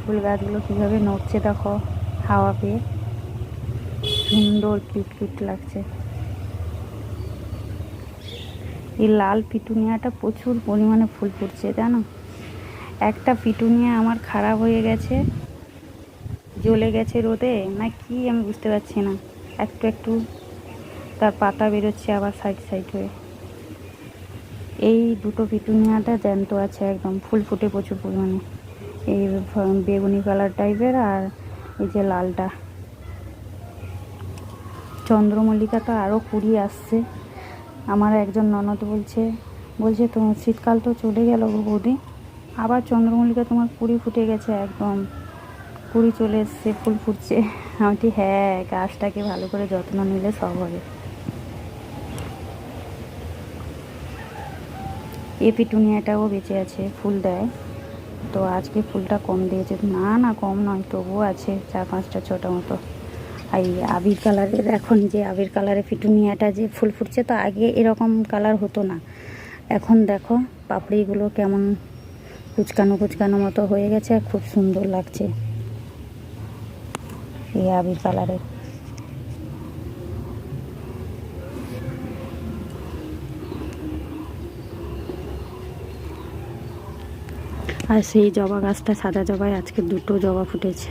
ফুল গাছগুলো কীভাবে নড়ছে দেখো হাওয়া পেয়ে, সুন্দর কিউট কিউট লাগছে। এই লাল পিটুনিয়াটা প্রচুর পরিমাণে ফুল ফুটছে জানো। একটা পিটুনিয়া আমার খারাপ হয়ে গেছে, জ্বলে গেছে রোদে না কি আমি বুঝতে পারছি না। একটু একটু তার পাতা বেরোচ্ছে আবার সাইড সাইড হয়ে। এই দুটো পিটুনিয়াটা জ্যান্ত আছে একদম, ফুল ফুটে প্রচুর পরিমাণে। এই বেগুনি কালার টাইপের আর এই যে লালটা। চন্দ্রমল্লিকা তো আরও কুড়ি আসছে। আমার একজন ননদ বলছে তোমার শীতকাল তো চলে গেল গো বৌদি, আবার চন্দ্রমল্লিকা তোমার কুড়ি ফুটে গেছে, একদম কুড়ি চলে এসছে, ফুল ফুটছে। আমি ঠিক হ্যাঁ, গাছটাকে ভালো করে যত্ন নিলে সব হবে। এই পিটুনিয়াটাও বেঁচে আছে, ফুল দেয়। তো আজকে ফুলটা কম দিয়েছে, না কম নয়, তবুও আছে 4-5টা 6টা মতো। এই আবির কালারের, এখন যে আবির কালারের পিটুনিয়াটা যে ফুল ফুটছে, তো আগে এরকম কালার হতো না। এখন দেখো পাপড়িগুলো কেমন কুচকানো কুচকানো মতো হয়ে গেছে, আর খুব সুন্দর লাগছে এই আবির কালারের। আর সেই জবা গাছটা, সাদা জবায় আজকে 2টো জবা ফুটেছে।